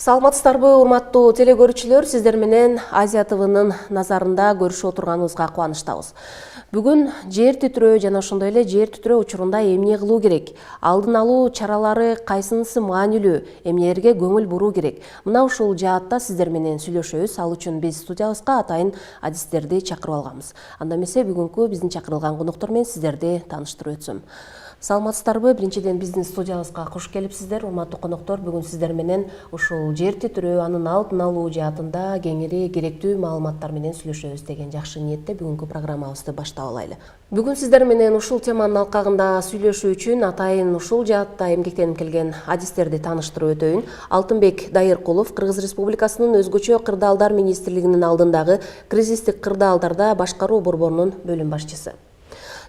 Саламатсыздарбы, урматтуу телекөрүүчүлөр, сиздер менен Азия ТВнын назарында көрүшүп отурганыбызга кубанычтабыз. Бүгүн жер титирөө жана ошондой эле жер титирөө учурунда эмне кылуу керек? Алдын алуу чаралары кайсынысы маанилүү? Эмнелерге көңүл буруу керек? Мына ушул жаатта сиздер менен сүйлөшөбүз. Ал үчүн биз студиябызга атайын адистерди чакырып алганбыз. Анда эмесе бүгүнкү биздин чакырылган коноктор менен сиздерди тааныштырып өтсөм. Саламатсыздарбы? Биринчиден биздин студиябызга кош келипсиздер, урматтуу коноктор. Бүгүн сиздер менен ушул жер титирөө, анын алдын алуу жаатында кеңири керектүү маалыматтар менен сүйлөшөбүз деген жакшы ниетте бүгүнкү программабызды баштап алайлы. Бүгүн сиздер менен ушул теманын алкагында сүйлөшүү үчүн атайын ушул жаатта эмгектенип келген адистерди тааныштырып өтөйүн. Алтынбек Дайыркулов, Кыргыз Республикасынын өзгөчө кырдаалдар министрлигинин алдындагы кризистик кырдаалдарда башкаруу борборунун бөлүм башчысы.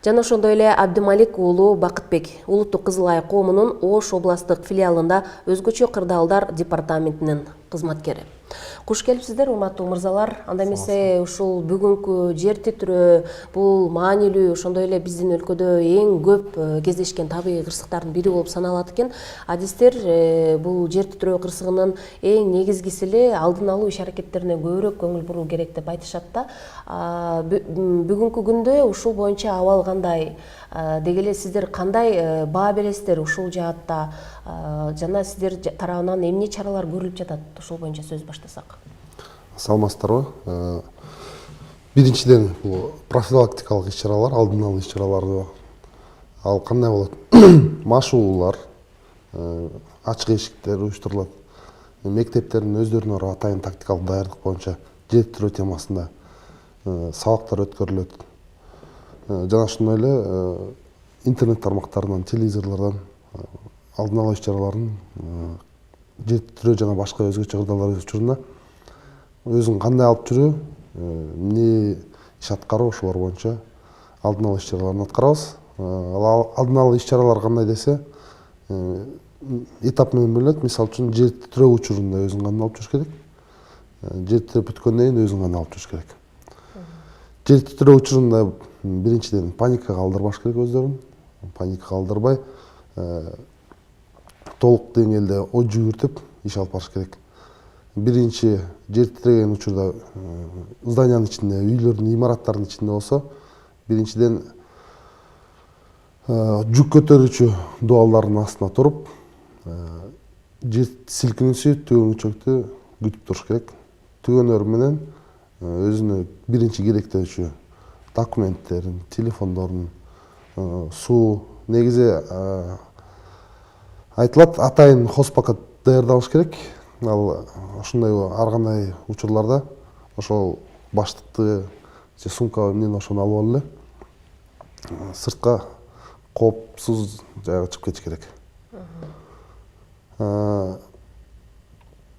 Жана ошондой эле Абдымалик уулу Бакытбек, Улуттук Кызыл Ай коомунун Ош областтык филиалында өзгөчө кырдаалдар департаментинин кызматкери. Куш келипсиздер, урматтуу мырзалар. Анда эмесе ушул бүгүнкү жер титирөө бул маанилүү, ошондой эле биздин өлкөдө эң көп кездешкен табигый кырсыктардын бири болуп саналат экен. Адистер бул жер титирөө кырсыгынын эң негизгиси эле алдын алуу иш-аракеттерине көбүрөөк көңүл буруу керек деп айтышат да. Бүгүнкү күндө ушул боюнча абал кандай? Деги эле сиздер кандай баа бересиздер ушул жаатта? Жана сиздер тарабынан эмне чаралар көрүлүп жатат? Ошол боюнча сөз баштасак. Саламатсыздарбы? Биринчиден бул профилактикалык иш-чаралар, алдын алуу иш-чаралары ал кандай болот? Машуулар, ачык эшиктер уюштурулат. Мектептердин өздөрүнө атайын тактикалык даярдык боюнча жер титирөө темасында сабактар өткөрүлөт. Жана ошондой эле интернет тармактарынан, телевизорлордон алдын алуу иш-чараларын жер титирөө жана башка өзгөчө кырдаалдар учурунда өзүн кандай алып жүрүү, эмне иш аткаруу, ошолор боюнча алдын алуу иш-чараларын аткарабыз. Алдын алуу иш-чаралар кандай десе, этап менен бөлүнөт. Мисалы үчүн жер титирөө учурунда өзүң кандай алып жүрүш керек, жер титиреп бүткөндөн кийин өзүң кандай алып жүрүш керек. Жер титирөө учурунда биринчиден паника калтырбаш керек өздөрүн. Паника калтырбай, толук деңгээлде ой жүгүртүп иш алып барыш керек. Биринчи жер титиреген учурда зданиянын ичинде, үйлөрдүн, имараттардын ичинде болсо, биринчиден жүк көтөрүүчү дубалдардын астына туруп, жер силкинүүсү, төгөнгүчөктү күтүп туруш керек. Төгөнөр менен өзүнө биринчи керектөөчү документтерин, телефондорун, суу, негизи айтылат, атайын хозпакет даярдалыш керек. Ал ошондой ар кандай учурларда ошол баштыкты же сумка эмнени ошону алып алып эле сыртка коопсуз жайга чыгып кетиш керек.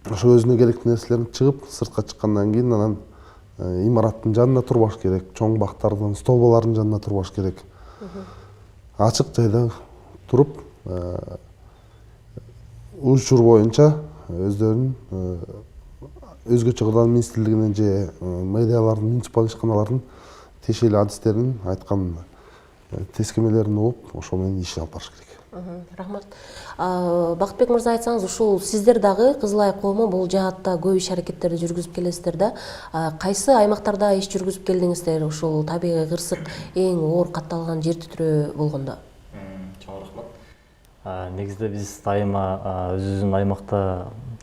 Ошо өзүнө керектүү нерселерин чыгып, сыртка чыккандан кийин анан имараттын жанында турбаш керек, чоң бактардын, столбалардын жанында турбаш керек. Ачык жайда туруп, учур боюнча өздөрүнүн өзгөчө кырдаал министрлигинин же мэриялардын, муниципалдык ишканалардын тиешелүү адистеринин айткан тескемелерин угуп, ошол менен иш алып барыш керек. Рахмат. Бакытбек мырза, айтсаңыз, ушул сиздер дагы Кызыл Ай коому бул жаатта көп иш-аракеттерди жүргүзүп келесиздер да. Кайсы аймактарда иш жүргүзүп келдиңиздер ушул табигый кырсык эң оор катталган жер титирөө болгондо? Чоң рахмат. Негизде биз дайыма өзүбүздүн аймакта,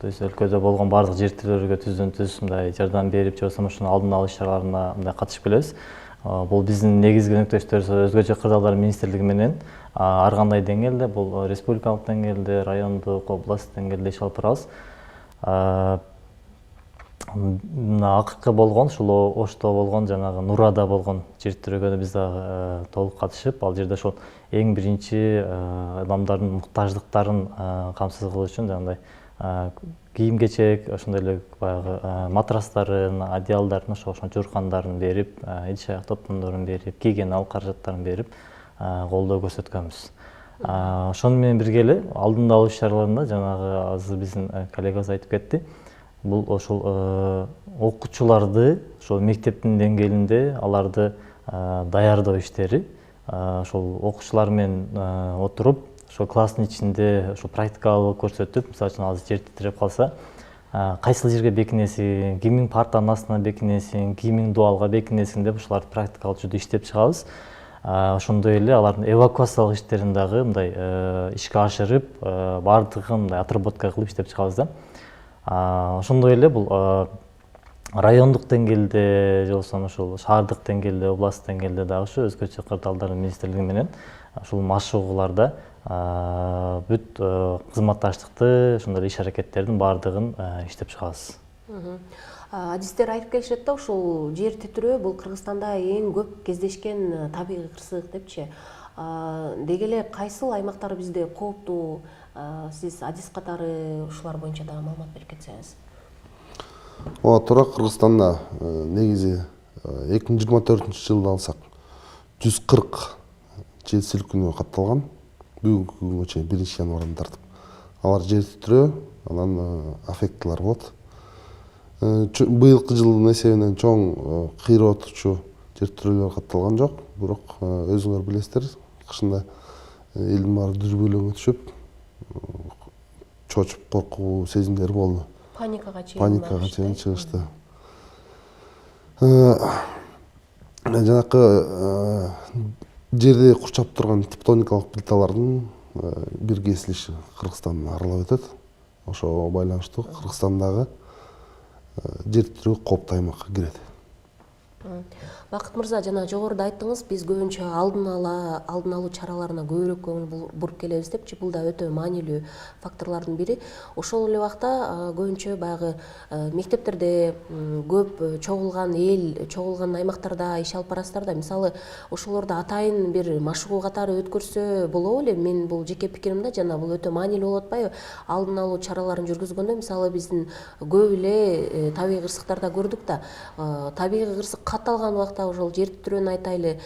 өлкөдө болгон бардык жер титирөөлөргө түздөн-түз мындай жардам берип, же болбосо ушунун алдын алуу иш-чараларына мындай катышып келебиз. Бул биздин негизги өнөктөштөрүбүз өзгөчө кырдаалдар министрлиги менен ар кандай деңгээлде, бул республикалык деңгээлде, райондук, областтык деңгээлде иш алып барабыз. Акыркы болгон, ушул Ошто болгон, жанагы Нурада болгон жер титирөөгө биз дагы толук катышып, ал жерде ошол эң биринчи адамдардын муктаждыктарын камсыз кылуу үчүн жанагындай кийим-кечек, ошондой эле баягы матрастарын, одеялдарын, ошо жууркандарын берип, идиш аяк топондорун берип, кийген ал каражаттарын берип колдоо көрсөткөнбүз. Ошону менен бирге эле алдын алуу иш-чараларында жанагы азыр биздин коллегабыз айтып кетти. Бул ошол окуучуларды ошол мектептин деңгээлинде аларды даярдоо иштери, ошол окуучулар менен отуруп, ошол класстын ичинде ошол практикалык көрсөтүп, мисалы үчүн азыр жер титиреп калса, кайсыл жерге бекинесиң, кимдин партанын астына бекинесиң, кимдин дуалга бекинесиң деп ушуларды практикалык түрдө иштеп чыгабыз. Ошондой эле алардын эвакуациялык иштерин дагы мындай ишке ашырып, баардыгын мындай отработка кылып иштеп чыгабыз да. Ошондой эле бул райондук деңгээлде же болбосо ушул шаардык деңгээлде, областтык деңгээлде дагы ушу өзгөчө кырдаалдар министрлиги менен ушул машыгууларда бүт кызматташтыкты, ошондой эле иш аракеттердин баардыгын иштеп чыгабыз. Адистер айтып келишет да, ушул жер титирөө бул Кыргызстанда эң көп кездешкен табигый кырсык депчи. Деги эле кайсыл аймактар бизде кооптуу? Сиз адис катары ушулар боюнча дагы маалымат берип кетсеңиз. Туура, Кыргызстанда негизи 2024-жылды алсак 140 жер силкинүү катталган. Бүгүнкү күнгө чейин 1-январдан тартып. Алар жер титирөө, анан аффектилар болот. Быйылкы жылдын эсебинен чоң кыйроотчу жер титирөөлөр катталган жок. Бирок өзүңөр билесиздер, кышында элдин баары дүрбөлөңгө түшүп, чочуп коркуу сезимдери болду. Паникага чейин чыгышты. Жанакы жерди курчап турган тектоникалык плиталардын бир кесилиши Кыргызстанды аралап өтөт. Ошого байланыштуу Кыргызстандагы жер титирөө кооптуу аймакка кирет. Бакыт мырза, жана жогоруда айттыңыз, биз көбүнчө алдын алуу чараларына көбүрөөк көңүл буруп келебиз депчи. Бул да өтө маанилүү факторлордун бири. Ошол эле убакта көбүнчө баягы мектептерде көп чогулган эл, чогулган аймактарда иш алып барасыздар да. Мисалы, ошолорду атайын бир машыгуу катары өткөрсө болобу эле? Мен бул жеке пикирим да, жана бул өтө маанилүү болуп атпайбы? Алдын алуу чараларын жүргүзгөндө, мисалы, биздин көп эле табигый кырсыктарда көрдүк да. Табигый кырсык катталган убакта ошол жер титирөөнү айтайлы,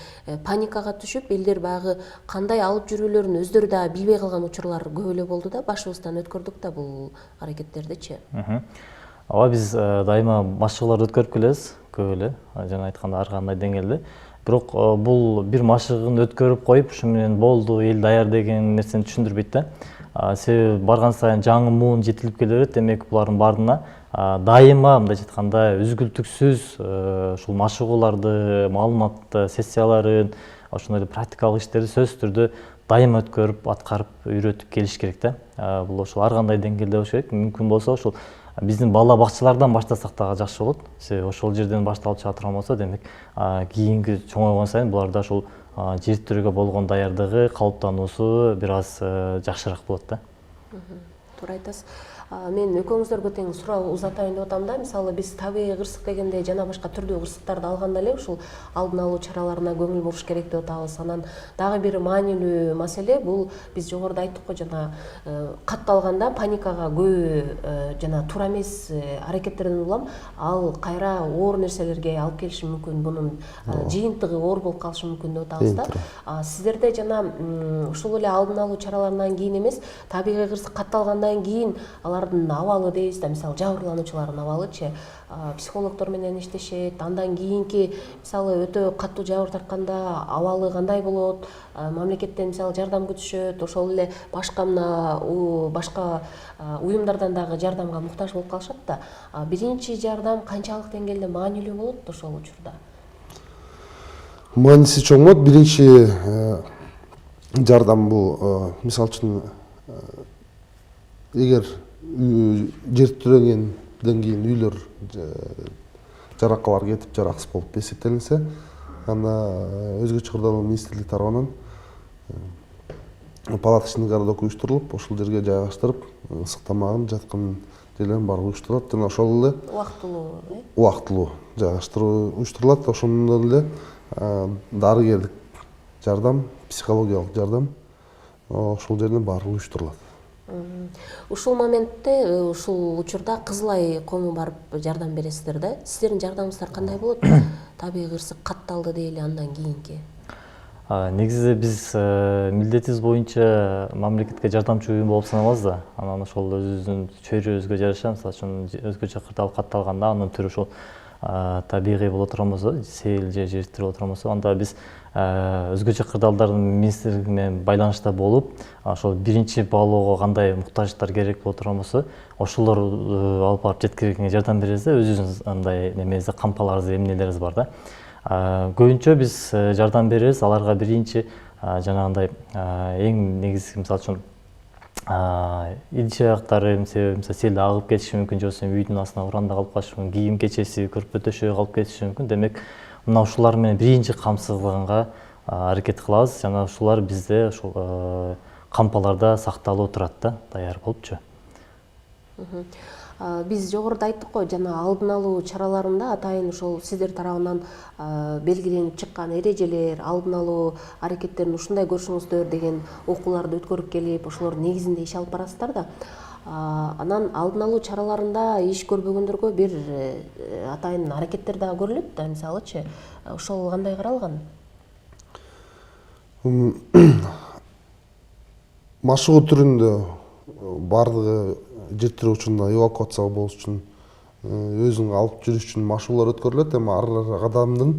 паникага түшүп, элдер баягы кандай алып жүрүүлөрүн өздөрү да билбей калган учурлар көп эле болду да. Башыбыздан өткөрдүк да бул аракеттердичи. Ооба, биз дайыма машыгууларды өткөрүп келебиз, көп эле, жана айткандай ар кандай деңгээлде. Бирок бул бир машыгын өткөрүп коюп, ушу менен болду, эл даяр деген нерсени түшүндүрбөйт да. Себеби барган сайын жаңы муун жетилип келе берет. Демек булардын баарына дайыма мындайча айтканда үзгүлтүксүз ушул машыгууларды, маалымат сессияларын, ошондой эле практикалык иштерди сөзсүз түрдө дайыма өткөрүп, аткарып, үйрөтүп келиш керек да. Бул ошол ар кандай деңгээлде болуш керек. Мүмкүн болсо ушул биздин бала бакчалардан баштасак дагы жакшы болот. Себеби ошол жерден башталып чыга турган болсо, демек кийинки чоңойгон сайын буларда ушул жер титирөөгө болгон даярдыгы, калыптануусу бир аз жакшыраак болот да. Туура айтасыз. Мен экөөңүздөргө тең суроо узатайын деп атам да. Мисалы, биз табигый кырсык дегенде жана башка түрдүү кырсыктарды алганда эле ушул алдын алуу чараларына көңүл буруш керек деп атабыз. Анан дагы бир маанилүү маселе бул биз жогоруда айттык го, жана катталганда паникага көбү жана туура эмес аракеттерден улам ал кайра оор нерселерге алып келиши мүмкүн. Бунун жыйынтыгы оор болуп калышы мүмкүн деп атабыз да. Сиздерде жана ушул эле алдын алуу чараларынан кийин эмес, табигый кырсык катталгандан кийин алардын абалы дейбиз да, мисалы жабырлануучулардын абалычы, психологдор менен иштешет. Андан кийинки мисалы өтө каттуу жабыр тартканда абалы кандай болот? Мамлекеттен мисалы жардам күтүшөт, ошол эле башка уюмдардан дагы жардамга муктаж болуп калышат да. Биринчи жардам канчалык деңгээлде маанилүү болот ошол учурда? Мааниси чоң болот. Биринчи жардам бул мисалы үчүн эгер жер титирөгөндөн кийин үйлөр жаракалар кетип жараксыз болуп эсептелинсе, анда өзгөчө кырдаал министрлик тарабынан палаточный городок уюштурулуп, ошол жерге жайгаштырып, ысык тамагын жаткан жерлерин баары уюштурулат жана ошол эле убактылуу жайгаштыруу уюштурулат. Ошондон эле дарыгерлик жардам, психологиялык жардам ошол жерден баары уюштурулат. Ушул моментте, ушул учурда Кызыл Ай кому барып жардам бересиздер да. Сиздердин жардамыңыздар кандай болот? Табигый кырсык катталды дейли, андан кийинки. Негизи биз милдетибиз боюнча мамлекетке жардамчы уюм болуп саналабыз да. Анан ошол өзүбүздүн чөйрөбүзгө жараша, мисалы үчүн өзгөчө кырдаал катталганда анын түрү ошол табигый боло турган болсо, сейил же жер титиреп отурган болсо, анда биз өзгөчө кырдаалдардын министрлиги менен байланышта болуп, ошол биринчи баалоого кандай муктаждыктар керек боло турган болсо, ошолор алып барып жеткирүүгө жардам беребиз да, өзүбүздүн андай немебизде кампаларыбыз, эмнелерибиз бар да. Көбүнчө биз жардам беребиз аларга биринчи жанагындай эң негизги мисалы үчүн идиш аяктары себеби селде агып кетиши мүмкүн, же болбосо үйдүн астына уранда калып калышы мүмкүн, кийим кечеси, көрпө төшөгү калып кетиши мүмкүн. Демек, мына ушулар менен биринчи камсызганга аракет кылабыз. Жана ушулар бизде ошол кампаларда сакталып турат да, даяр болупчу. Биз жогоруда айттык го, жана алдын алуу чараларында атайын ошол сиздер тарабынан белгиленип чыккан эрежелер, алдын алуу аракеттерин ушундай көрүшүңүздөр деген окууларды өткөрүп келип, ошолор негизинде иш алып барасыздар да. Анан алдын алуу чараларында иш көрбөгөндөргө бир атайын аракеттер дагы көрүлөт да, мисалычы. Ошол кандай каралган? Машыгуу түрүндө бардыгы жер титирөө учурунда эвакуация болуш үчүн өзүн алып жүрүш үчүн машыгуулар өткөрүлөт, эми ар адамдын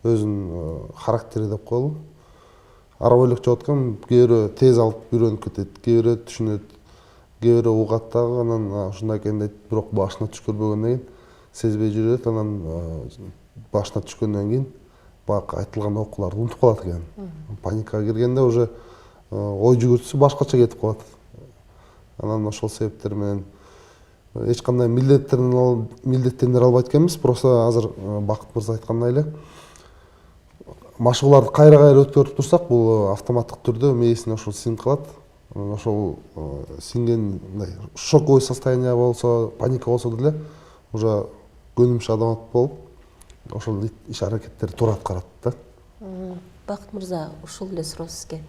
өзүнүн характери деп коелу. Ара бойлук жеп аткан кээ бирөө тез алып үйрөнүп кетет, кээ бирөө түшүнөт, кээ бирөө угат дагы, анан ушундай экен дейт, бирок башына түш көрбөгөндөн кийин сезбей жүрөт, анан башына түшкөндөн кийин баягы айтылган окууларды унутуп калат экен. Паникага киргенде уже ой жүгүртүүсү башкача кетип калат. Анан ошол себептер менен эч кандай милдеттендире албайт экенбиз. Просто азыр Бакыт мырза айткандай эле машыгууларды кайра өткөрүп турсак, бул автоматтык түрдө мээсине ошол сиңип калат. Ошол сиңген шоковый состояние болсо, паника болсо деле уже көнүмүш адам болуп, ошол иш аракеттери туура аткарат да. Бакыт мырза, ушул эле суроо сизге.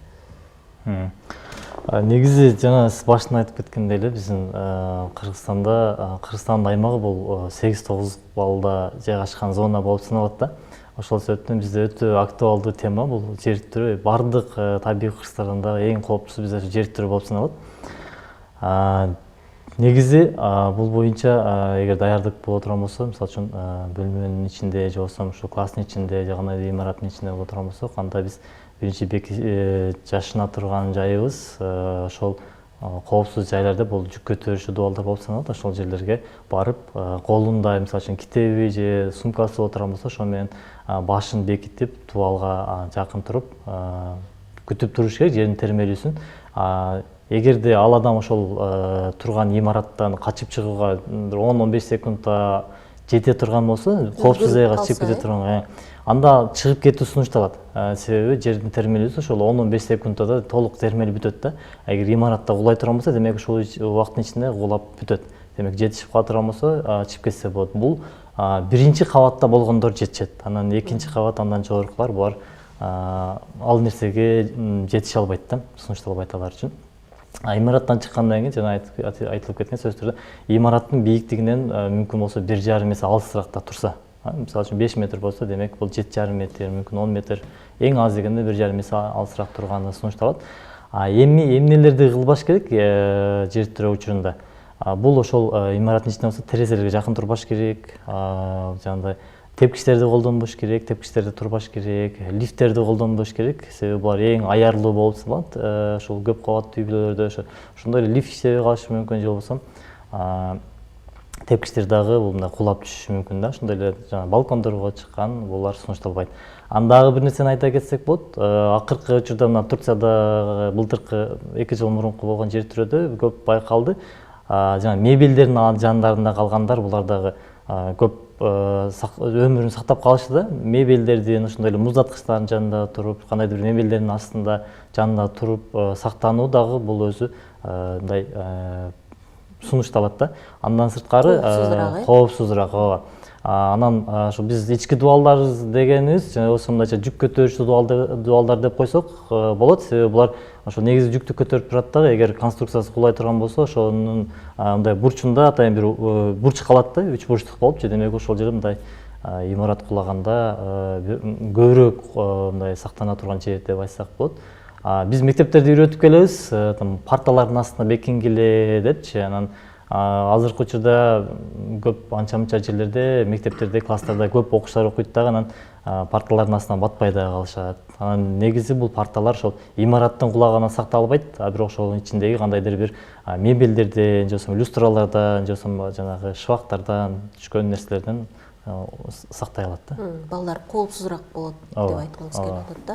Негизи жана сиз башында айтып кеткендей эле биздин Кыргызстандын аймагы бул 8-9 баллда жайгашкан зона болуп саналат да. Ошол себептен бизде өтө актуалдуу тема бул жер титирөө. Бардык табигый кыргызстанда эң кооптусу бизде жер титирөө болуп саналат. Негизи бул боюнча эгер даярдык боло турган болсо, мисалы үчүн бөлмөнүн ичинде же болбосо ушул класстын ичинде же кандайдыр имараттын ичинде боло турган болсо, анда биз биринчи жашына турган жайыбыз ошол коопсуз жайларда бул жүк көтөрүүчү дубалдар болуп саналат. Ошол жерлерге барып, колунда мисалы үчүн китеби же сумкасы боло турган болсо, ошо менен башын бекитип, дубалга жакын туруп күтүп туруш керек жердин термелүүсүн. Эгерде ал адам ошол турган имараттан качып чыгууга 10-15 секундда жете турган болсо, коопсуз жайга чыгып кете турган, анда чыгып кетүү сунушталат. Себеби жердин термелүүсү ошол 10-15 секундда толук термелип бүтөт да. Эгер имаратта кулай турган болсо, демек ушул убакыттын ичинде кулап бүтөт. Демек жетишип кала турган болсо, чыгып кетсе болот. Бул биринчи кабатта болгондор жетишет. Анан экинчи кабат, андан жогорукулар булар ал нерсеге жетише албайт да, сунушталбайт алар үчүн. Имараттан чыккандан кийин жана айтылып кеткен сөздөрдө имараттын бийиктигинен мүмкүн болсо 1,5 метр алысыракта турса, мисалы үчүн 5 метр болсо, демек бул 7,5 метр, мүмкүн 10 метр, эң аз дегенде 1,5 метр алысыраак турганы сунушталат. Эми эмнелерди кылбаш керек жер титирөө учурунда? Бул ошол имараттын ичинде болсо терезелерге жакын турбаш керек, жанагындай тепкичтерди колдонбош керек, тепкичтерде турбаш керек, лифттерди колдонбош керек. Себеби булар эң аярлуу болуп саналат. Ошол көп кабаттуу үйлөрдө ошондой эле лифт иштебей калышы мүмкүн, же болбосо тепкичтер дагы бул мындай кулап түшүшү мүмкүн да. Ошондой эле жана балкондорго чыккан булар сунушталбайт. Андагы бир нерсени айта кетсек болот. Акыркы учурда мына Турцияда былтыркы 2 жыл мурунку болгон жер титирөөдө көп байкалды. Жана мебелдердин жандарында калгандар булар дагы көп өмүрүн сактап калышты да. Мебелдердин ошондой эле муздаткычтардын жанында туруп, кандайдыр бир мебелдердин астында жанында туруп сактануу дагы бул өзү мындай сунушталат да. Андан сырткары коопсузураак. Анан ошо биз ички дубалдар дегенибиз, жана болсо мындайча жүк көтөрүүчү дубалдар деп койсок болот. Себеби булар ошо негизи жүктү көтөрүп турат дагы. Эгер конструкциясы кулай турган болсо, ошонун мындай бурчунда атайын бир бурч калат да, 3 бурчтук болуп, демек ошол жерде мындай имарат кулаганда көбүрөөк мындай сактана турган жер деп айтсак болот. Биз мектептерде үйрөтүп келебиз, парталардын астына бекингиле депчи. Анан Азыркы учурда көп анча мынча жерлерде, мектептерде, класстарда көп окуучулар окуйт дагы, анан парталардын астынан батпай дагы калышат. Анан негизи бул парталар ошол имараттын кулагынан сакталбайт, а бирок ошол ичиндеги кандайдыр бир мебелдерден, же болбосо люстралардан, же болбосо жанагы шыбактардан түшкөн нерселерден сактай алат да. Балдар коопсузураак болот деп айткыңыз келип атат да.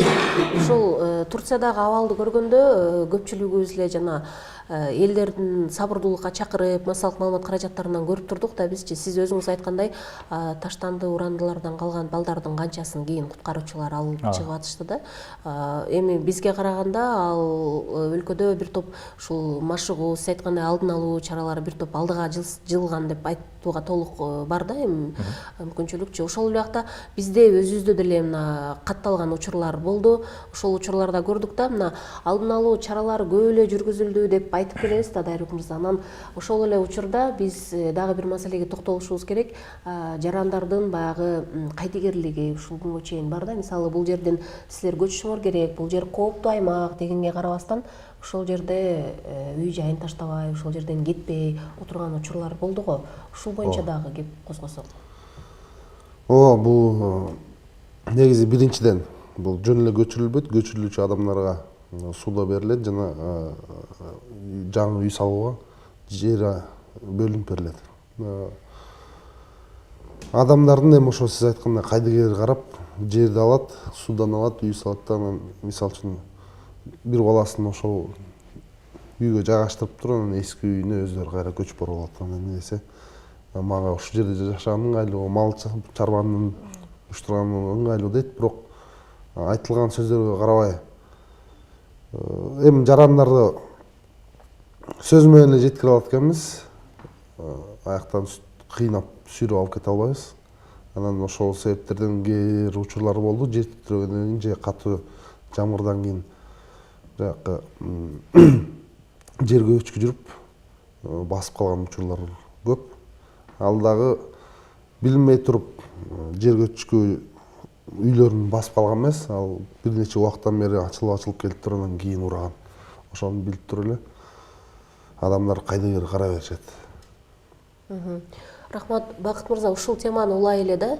Ушул Турциядагы абалды көргөндө көпчүлүгүбүз эле жана элдердин сабырдуулукка чакырып, массалык маалымат каражаттарынан көрүп турдук да бизчи. Сиз өзүңүз айткандай, таштанды урандылардан калган балдардын канчасын кийин куткаруучулар алып чыгып атышты да. Эми бизге караганда ал өлкөдө бир топ ушул машыгуу, сиз айткандай алдын алуу чаралары бир топ алдыга жылган деп айтууга толук бар да. Эми мүмкүнчүлүкчү ошол эле убакта бизде өзүбүздө деле мына катталган учурлар болду. Ошол учурларда көрдүк да, мына алдын алуу чаралары көп эле жүргүзүлдү деп айтып келебиз да Дайрык мырза. Анан ошол эле учурда биз дагы бир маселеге токтолушубуз керек. Жарандардын баягы кайдыгерлиги ушул күнгө чейин бар да. Мисалы бул жерден силер көчүшүңөр керек, бул жер кооптуу аймак дегенге карабастан ошол жерде үй жайын таштабай, ошол жерден кетпей отурган учурлар болду го. Ушул боюнча дагы кеп козгосок. Бул негизи биринчиден бул жөн эле көчүрүлбөйт, көчүрүлүүчү адамдарга суда берилет жана жаңы үй салууга жер бөлүнүп берилет. Адамдардын эми ошо сиз айткандай кайдыгер карап жерди алат, судан алат, үй салат да, анан мисалы үчүн бир баласын ошол үйгө жайгаштырып туруп, анан эски үйүнө өздөрү кайра көчүп барып алат. Анан эмесе мага ушул жерде жашаган ыңгайлуу, мал чарбанын уюштурган ыңгайлуу дейт, бирок айтылган сөздөргө карабай эми жарандарды сөз менен эле жеткире алат экенбиз, аяктан кыйнап сүйрөп алып кете албайбыз. Анан ошол себептерден кээ бир учурлар болду, жер титирөгөндөн кийин же катуу жамгырдан кийин жакы жер көчкү жүрүп басып калган учурлар көп. Ал дагы билинбей туруп жер көчкү үйлөрүн басып калган эмес, ал бир нече убакыттан бери ачылып келип туруп, анан кийин ураган. Ошону билип туруп эле адамдар кайдыгер карай беришет. Рахмат, Бакыт мырза, ушул теманы улай эле да,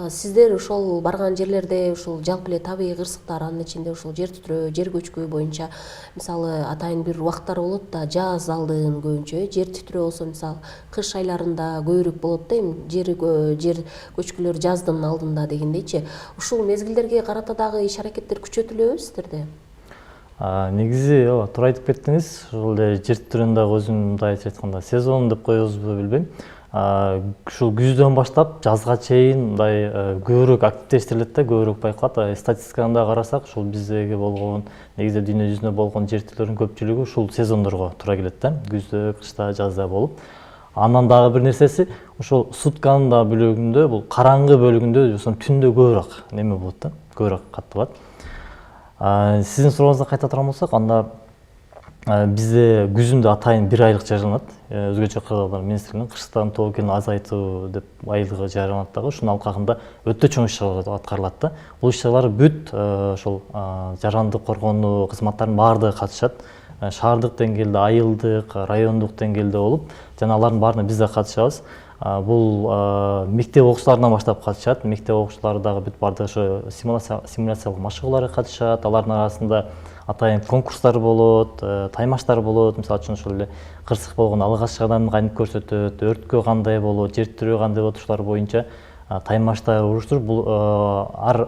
сиздер ошол барган жерлерде ушул жалпы эле табигый кырсыктар, анын ичинде ушул жер титирөө, жер көчкү боюнча мисалы атайын бир убакыттар болот да, жаз алдын көбүнчө, жер титирөө болсо мисалы кыш айларында көбүрөөк болот да, эми жер көчкүлөр жаздын алдында дегендейчи. Ушул мезгилдерге карата дагы иш-аракеттер күчөтүлөбү сиздерде? Негизи туура айтып кеттиңиз. Ошол эле жер титирөөнү дагы өзүм мындайча айтканда сезон деп коебузбу билбейм. Ушул күздөн баштап жазга чейин мындай көбүрөөк активдештирилет да, көбүрөөк байкалат. Статистиканы да карасак, ушул биздеги болгон, негизи дүйнө жүзүндө болгон жер титирөөлөрдүн көпчүлүгү ушул сезондорго туура келет да. Күздө, кышта, жазда болуп. Андан дагы бир нерсеси, ушул сутканын да бөлүгүндө, бул караңгы бөлүгүндө, түндө көбүрөөк неме болот да, көбүрөөк катталат. Сиздин сурооңузга кайта турган болсок, анда бизде күзүндө атайын 1 айлык жарыяланат. Өзгөчө кыргыздар министрлигинин кыштан тоокени азайтуу деп айлыгы жарыяланат дагы. Ушунун алкагында өтө чоң иш-чаралар аткарылат да. Бул иш-чаралар бүт ошол жарандык коргонуу кызматтарынын баардыгы катышат. Шаардык деңгээлде, айылдык, райондук деңгээлде болуп, жана алардын баарына биз да катышабыз. Бул мектеп окуучуларынан баштап катышат. Мектеп окуучулары дагы бүт баардыгы ошо симуляциялык машыгууларга катышат. Алардын арасында атайын конкурстар болот, таймаштар болот. Мисалы үчүн ошол эле кырсык болгон алгачкыдан кантип көрсөтөт, өрткө кандай болот, жер титирөө кандай болот, ушулар боюнча таймаштар уруштуруп, бул ар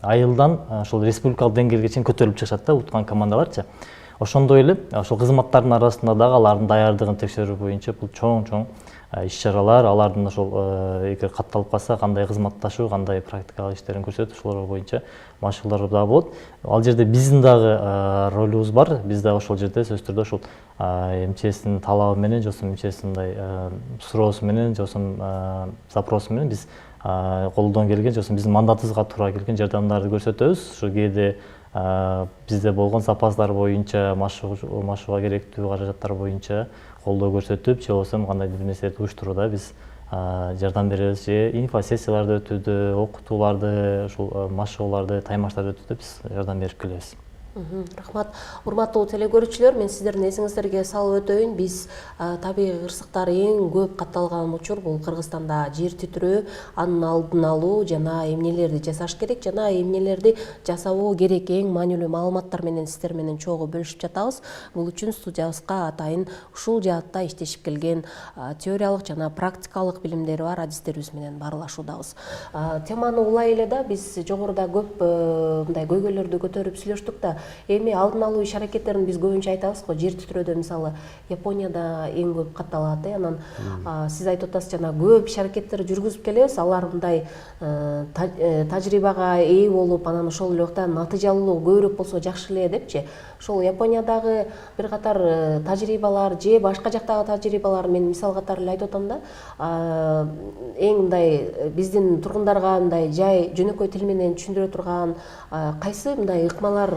айылдан ошол республикалык деңгээлге чейин көтөрүлүп чыгышат да, уткан командаларчы. Ошондой эле ошол кызматтардын арасында дагы алардын даярдыгын текшерүү боюнча бул чоң иш-чаралар, алардын ошол эгер катталып калса кандай кызматташуу, кандай практикалык иштерин көрсөтүп, ошолор боюнча машыгуулар дагы болот. Ал жерде биздин дагы ролубуз бар. Биз дагы ошол жерде сөзсүз түрдө ошол МЧСтин талабы менен, же болбосо МЧСтин мындай суроосу менен, же болбосо запросу менен биз колдон келген, же болбосо биздин мандатыбызга туура келген жардамдарды көрсөтөбүз. Ошо кээде бизде болгон запастар боюнча, машыгууга керектүү каражаттар боюнча колдоо көрсөтүп, же болбосо кандайдыр бир нерселерди уюштурууда биз жардам беребиз, же инфосессияларды өтүүдө, окутууларды, ушул машыгууларды, таймаштарды өтүүдө биз жардам берип келебиз. Рахмат. Урматтуу телекөрүүчүлөр, мен сиздердин эсиңиздерге салып өтөйүн. Биз табигый кырсыктар эң көп катталган учур бул Кыргызстанда жер титирөө, анын алдын алуу жана эмнелерди жасаш керек жана эмнелерди жасабоо керек эң маанилүү маалыматтар менен сиздер менен чогуу бөлүшүп жатабыз. Бул үчүн студиябызга атайын ушул жаатта иштешип келген теориялык жана практикалык билимдери бар адистерибиз менен баарлашуудабыз. Теманы улай эле да биз жогоруда көп мындай көйгөйлөрдү көтөрүп сүйлөштүк да. Эми алдын алуу иш аракеттерин биз көбүнчө айтабыз го. Жер титирөөдө мисалы Японияда эң көп катталат. Анан сиз айтып атасыз жана көп иш аракеттер жүргүзүп келебиз. Алар мындай тажрыйбага ээ болуп, анан ошол эле убакта натыйжалуулугу көбүрөөк болсо жакшы эле депчи. Ошол Япониядагы бир катар тажрыйбалар же башка жактагы тажрыйбалар мен мисал катары эле айтып атам да. Эң мындай биздин тургундарга мындай жай жөнөкөй тил менен түшүндүрө турган кайсы мындай ыкмалар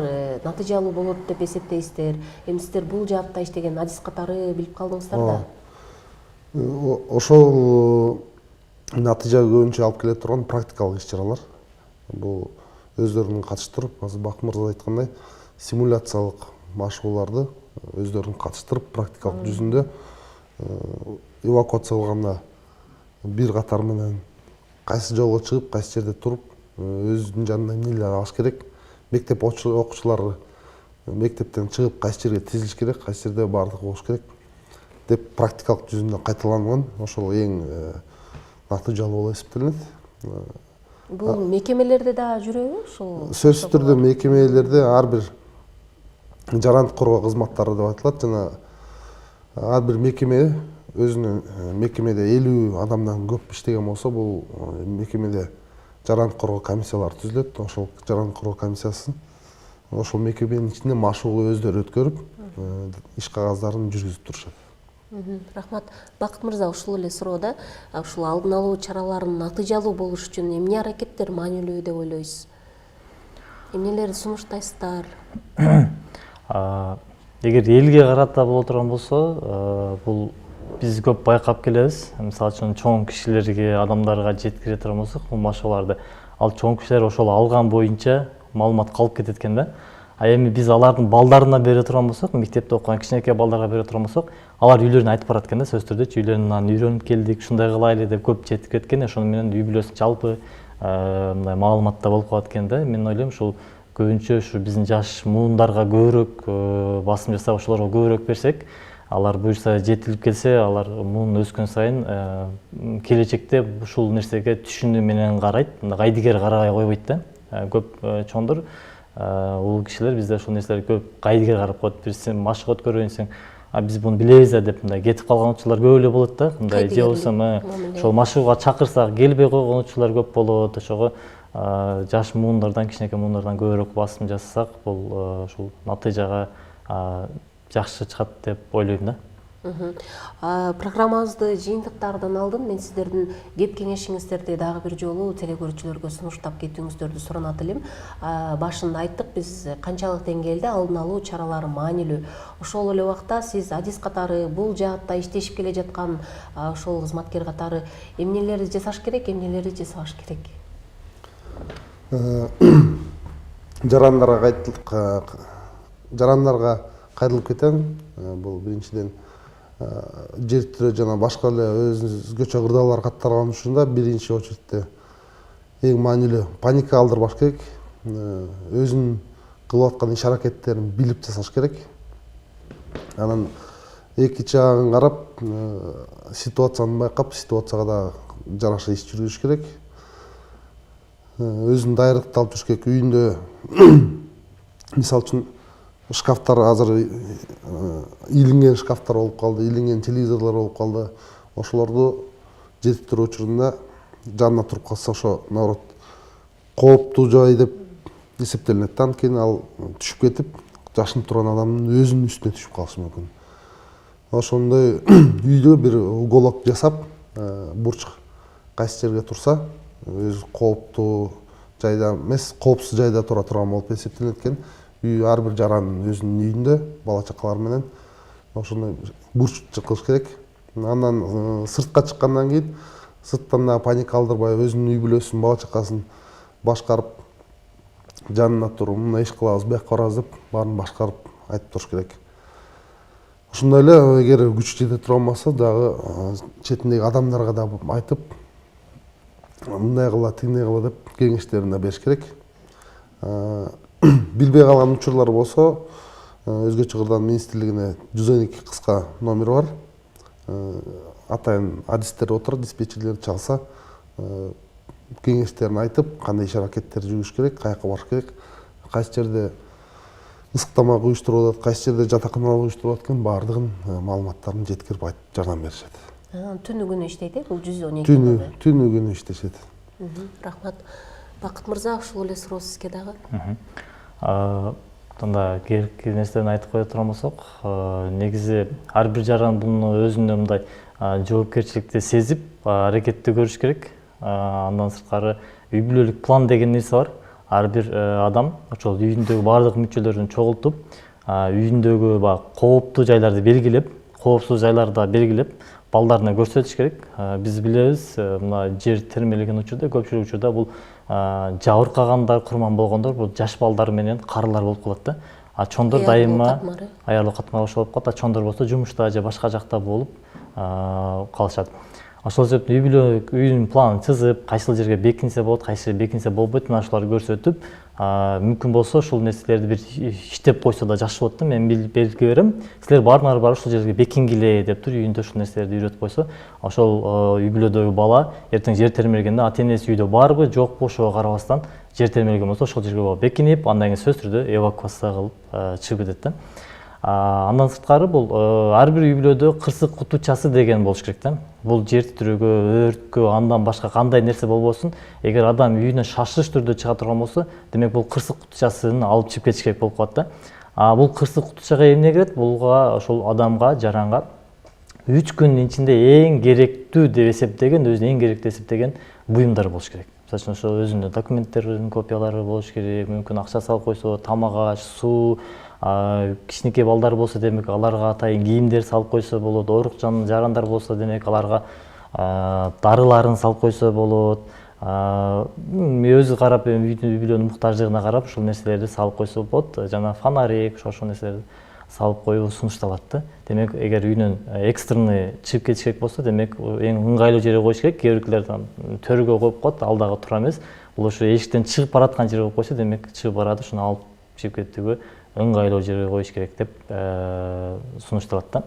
натыйжалуу болот деп эсептейсиздер? Эми сиздер бул жаатта иштеген адис катары билип калдыңыздар да. Ошол натыйжага көбүнчө алып келе турган практикалык иш-чаралар. Бул өздөрүн катыштырып, азыр Бакыт мырза айткандай, симуляциялык машыгууларды өздөрүн катыштырып, практикалык жүзүндө эвакуация кылганда бир катар менен кайсы жолго чыгып, кайсы жерде туруп, өзүнүн жанына эмнелер алыш керек, мектеп окуучулары мектептен чыгып кайсы жерге тизилиш керек, кайсы жерде баардыгы болуш керек деп практикалык жүзүндө кайталанган. Ошол эң натыйжалуу болуп эсептелинет. Бул мекемелерде да жүрөбү ушул? Сөзсүз түрдө мекемелерде ар бир жарандык коргоо кызматтары деп айтылат жана ар бир мекеме өзүнүн мекемеде 50 адамдан көп иштеген болсо, бул мекемеде жарандык коргоо комиссиялары түзүлөт. Ошол жарандык коргоо комиссиясын ошол мекеменин ичинде машыгуу өздөрү өткөрүп, иш кагаздарын жүргүзүп турушат. Рахмат. Бакыт мырза, ушул эле суроо ушул алдын алуу чараларын натыйжалуу болуш үчүн эмне аракеттер маанилүү деп ойлойсуз? Эмнелерди сунуштайсыздар? Эгер элге карата боло турган болсо, бул биз көп байкап келебиз. Мисалы үчүн чоң кишилерге, адамдарга жеткире турган болсок, бул машыгууларды ал чоң кишилер ошол алган боюнча маалымат калып кетет экен да. Эми биз алардын балдарына бере турган болсок, мектепте окуган кичинекей балдарга бере турган болсок, алар үйлөрүнө айтып барат экен да, сөзсүз түрдө үйлөрүнөн үйрөнүп келдик, ушундай кылайлы деп көп жетип кеткен. Ошону менен үй бүлөсү жалпы мындай маалыматта болуп калат экен да. Мен ойлойм, ушул көбүнчө ушу биздин жаш муундарга көбүрөөк басым жасап, ошолорго көбүрөөк берсек, алар буюрса жетилип келсе, алар муун өскөн сайын келечекте ушул нерсеге түшүнүү менен карайт, кайдыгер карабай койбойт да. Көп чоңдор улуу кишилер бизде ушул нерселерге көп кайдыгер карап коет. Бирси машык өткөрөйүн десең, биз буну билебиз деп мындай кетип калган учурлар көп эле болот да. Мындай же болбосо ошол машыгууга чакырсак келбей койгон учурлар көп болот. Ошого жаш муундардан, кичинекей муундардан көбүрөөк басым жасасак, бул ушул натыйжага жакшы чыгат деп ойлойм да. Программабызды жыйынтыктаардан алдын мен сиздердин кеп кеңешиңиздерди дагы бир жолу телекөрүүчүлөргө сунуштап кетүүңүздөрдү суранат элем. Башында айттык, биз канчалык деңгээлде алдын алуу чаралары маанилүү. Ошол эле убакта сиз адис катары бул жаатта иштешип келе жаткан ошол кызматкер катары эмнелерди жасаш керек, эмнелерди жасабаш керек? Жарандарга кайрылып кетем. Бул биринчиден жер титирөө жана башка эле өзгөчө кырдаалар катталган учурда биринчи очередте эң маанилүү паника алдырбаш керек. Өзүнүн кылып аткан иш аракеттерин билип жасаш керек. Анан эки жагын карап, ситуацияны байкап, ситуацияга да жараша иш жүргүзүш керек. Өзүн даярдыкты алып жүрүш керек. Үйүндө мисалы үчүн шкафтар азыр илинген шкафтар болуп калды, илинген телевизорлор болуп калды. Ошолорду жер титирөө учурунда жанына туруп калса, ошо наоборот кооптуу жай деп эсептелинет. Анткени ал түшүп кетип, жашынып турган адамдын өзүнүн үстүнө түшүп калышы мүмкүн. Ошондой үйдө бир уголок жасап, бурч кайсы жерге турса, өзү кооптуу жайда эмес, коопсуз жайда тура турган болуп эсептелет экен. Ар бир жаран өзүнүн үйүндө бала чакалар менен ошондой бурч кылыш керек. Андан сыртка чыккандан кийин сырттан да паника алдырбай, өзүнүн үй бүлөсүн, бала чакасын башкарып, жанына туруп мына иш кылабыз, бияка барабыз деп баарын башкарып айтып туруш керек. Ошондой эле эгер күч жете турган болсо дагы четиндеги адамдарга да айтып, мындай кыла, тигиндей кыла деп кеңештерин да бериш керек. Билбей калган учурлар болсо, өзгөчө кырдан министрлигине 112 кыска номер бар. Атайын адистер отуруп, диспетчерлер чалса, кеңештерин айтып, кандай иш аракеттер жүргүш керек, каяка барыш керек, кайсы жерде ысык тамак уюштуруп атат, кайсы жерде жатаканалар уюштуруп атат экен, баардыгын маалыматтарын жеткирип айтып жардам беришет. Түнү күнү иштейт, бул 112 Түнү күнү иштешет. Рахмат. Бакыт мырза, ушул эле суроо сизге дагы. Танда керекли нерселерин айтып кое турган болсок, негизи ар бир жаран буну өзүнө мындай жоопкерчиликти сезип, аракетти көрүш керек. Андан сырткары үй бүлөлүк план деген нерсе бар. Ар бир адам ошол үйүндөгү баардык мүчөлөрүн чогултуп, үйүндөгү кооптуу жайларды белгилеп, коопсуз жайларды белгилеп, балдарына көрсөтүш керек. Биз билебиз, мына жер термелеген учурда, көпчүлүк учурда бул жабыркагандар, курман болгондор бул жаш балдар менен карылар болуп калат да. Чондор дайыма аярлуу катмар болуп калат, чондор болсо жумушта же башка жакта болуп калышат. Ошол себептен үй бүлөлүк үйдүн планын чызып, кайсыл жерге бекинсе болот, кайсы жерге бекинсе болбойт, мына ушуларды көрсөтүп, мүмкүн болсо ушул нерселерди бир иштеп койсо да жакшы болот да. Мен белги берем, силер баарыңар барып ушул жерге бекингиле деп туруп үйүндө ушул нерселерди үйрөтүп койсо, ошол үй бүлөдөгү бала эртең жер термелгенде ата энеси үйдө барбы, жокпу, ошого карабастан жер термелген болсо ошол жерге барып бекинип, андан кийин сөзсүз түрдө эвакуация кылып чыгып кетет да. Андан сырткары бул ар бир үй бүлөдө кырсык кутучасы деген болуш керек да. Бул жер титирөөгө, өрткө, андан башка кандай нерсе болбосун, эгер адам үйүнөн шашылыш түрдө чыга турган болсо, демек бул кырсык кутучасын алып чыгып кетиш керек болуп калат да. Бул кырсык кутучага эмне кирет? Булга ошол адамга, жаранга 3 күндүн ичинде эң керектүү деп эсептеген, өзүнө эң керектүү эсептеген буюмдар болуш керек. Мисалы ошо өзүнүн документтеринин копиялары болуш керек, мүмкүн акча салып койсо, тамак-аш, суу, кичинекей балдар болсо демек аларга атайын кийимдер салып койсо болот, оорукчан жарандар болсо демек аларга дарыларын салып койсо болот. Өзү карап, үй бүлөнүн муктаждыгына карап ушул нерселерди салып койсо болот. Жана фонарик, ошол нерселерди салып коюу сунушталат да. Демек эгер үйүнөн экстренный чыгып кетиш керек болсо, демек эң ыңгайлуу жерге коюш керек. Кээ биркилер төргө коюп коет, алдагы тура эмес. Бул ошо эшиктен чыгып бараткан жерге коюп койсо, демек чыгып барады, ушуну алып чыгып кетүүгө ыңгайлуу жерге коюш керек деп сунушталат да.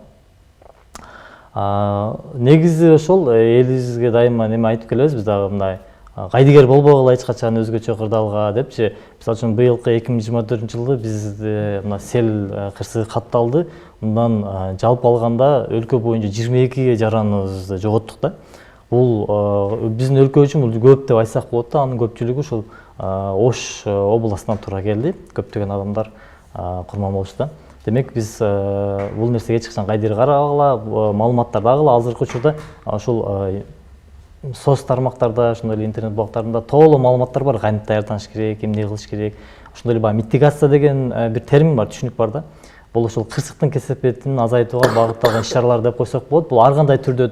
Негизи ошол элибизге дайыма неме айтып келебиз, биз дагы мындай кайдыгер болбогула эч качан өзгөчө кырдаалга депчи. Мисалы үчүн быйылкы 2024-жылы бизде мына сел кырсыгы катталды. Мындан жалпы алганда өлкө боюнча 22 жараныбызды жоготтук да. Бул биздин өлкө үчүн бул көп деп айтсак болот да. Анын көпчүлүгү ушул Ош областынан туура келди. Көптөгөн адамдар курман болушту. Демек биз бул нерсеге эч качан кайдыгер карабагыла, маалыматтарды агыла. Азыркы учурда ушул соц тармактарда, ошондой эле интернет блогтарында толуу маалыматтар бар. Кантип даярданыш керек, эмне кылыш керек. Ошондой эле баягы митигация деген бир термин бар, түшүнүк бар да. Бул ошол кырсыктын кесепетин азайтууга багытталган иш-чаралар деп койсок болот. Бул ар кандай түрдө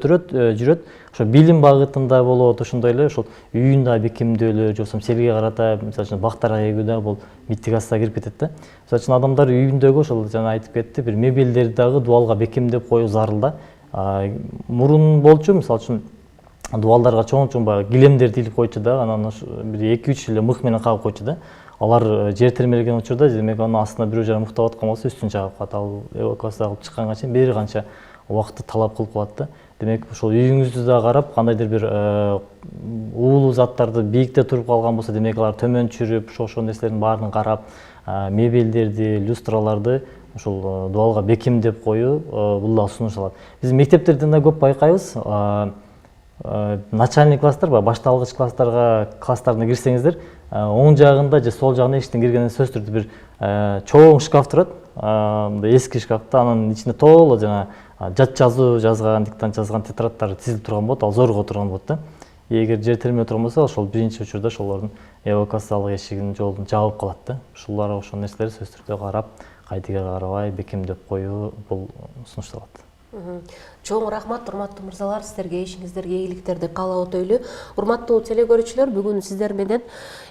жүрөт. Ошо билим багытында болот, ошондой эле ошол үйүн да бекемдөөлөр, же болбосо селге карата, мисалы үчүн бактар эгүүдө бул митигация кирип кетет да. Мисалы үчүн адамдар үйүндөгү ошол жана айтып кетти, бир мебелдерди дагы дубалга бекемдеп коюу зарыл да. Мурун болчу, мисалы үчүн дубалдарга чоң баягы килемдерди илип койчу да, анан бир 2-3 эле мык менен кагып койчу да. Алар жер термелген учурда, демек анын астына бирөө жара муктап аткан болсо үстүн чагып калат. Ал эвакуация кылып чыкканга чейин бир канча убакытты талап кылып калат да. Демек ошол үйүңүздү да карап, кандайдыр бир уулуу заттарды бийикте туруп калган болсо, демек алар төмөн чүрүп, ошол нерселердин баарын карап, мебелдерди, люстраларды ошол дубалга бекемдеп коюу бул да сунушталат. Биз мектептерден да көп байкайбыз. Начальный класстар, башталгыч класстарына кирсеңиздер, оң жагында же сол жагына эшиктен киргенден сөзсүз түрдө бир чоң шкаф турат. Эски шкафта, анын ичинде толо жана жат жазуу жазган, диктант жазган тетрадтар тизилип турган болот, ал зорго турган болот да. Эгер жер термелеп турган болсо, ошол биринчи учурда ошолордун эвакуациялык эшигинин жолун жаап калат да. Ошол нерселерди сөзсүз түрдө карап, кайдыгер карабай бекемдеп коюу бул сунушталат. Чоң рахмат, урматтуу мырзалар, сиздерге ишиңиздерге ийгиликтерди каалап өтөйлү. Урматтуу телекөрүүчүлөр, бүгүн сиздер менен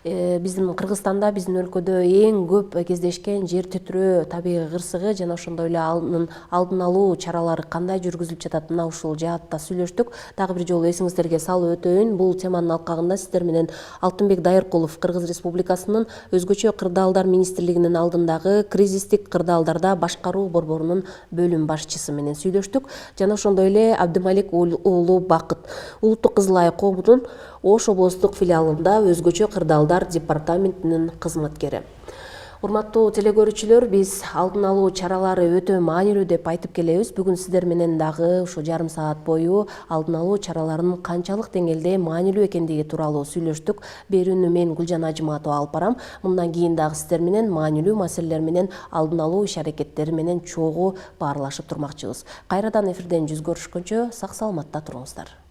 биздин Кыргызстанда, биздин өлкөдө эң көп кездешкен жер титирөө табигый кырсыгы жана ошондой эле анын алдын алуу чаралары кандай жүргүзүлүп жатат, мына ушул жаатта сүйлөштүк. Дагы бир жолу эсиңиздерге салып өтөйүн, бул теманын алкагында сиздер менен Алтынбек Дайыркулов, Кыргыз Республикасынын өзгөчө кырдаалдар министрлигинин алдындагы кризистик кырдаалдарда башкаруу борборунун бөлүм башчысы менен сүйлөштүк. Жана ошондой эле Абдымалик уулу Бакыт, Улуттук Кызыл Ай коомунун Ош облустук филиалында өзгөчө кырдаалдар департаментинин кызматкери. Урматтуу телекөрүүчүлөр, биз алдын алуу чаралары өтө маанилүү деп айтып келебиз. Бүгүн сиздер менен дагы ушу жарым саат бою алдын алуу чараларынын канчалык деңгээлде маанилүү экендиги тууралуу сүйлөштүк. Берүүнү мен Гүлжан Ажыматова алып барам. Мындан кийин дагы сиздер менен маанилүү маселелер менен алдын алуу иш-аракеттери менен чогуу баарлашып турмакчыбыз. Кайрадан эфирден жүз көрүшкөнчө сак саламатта туруңуздар.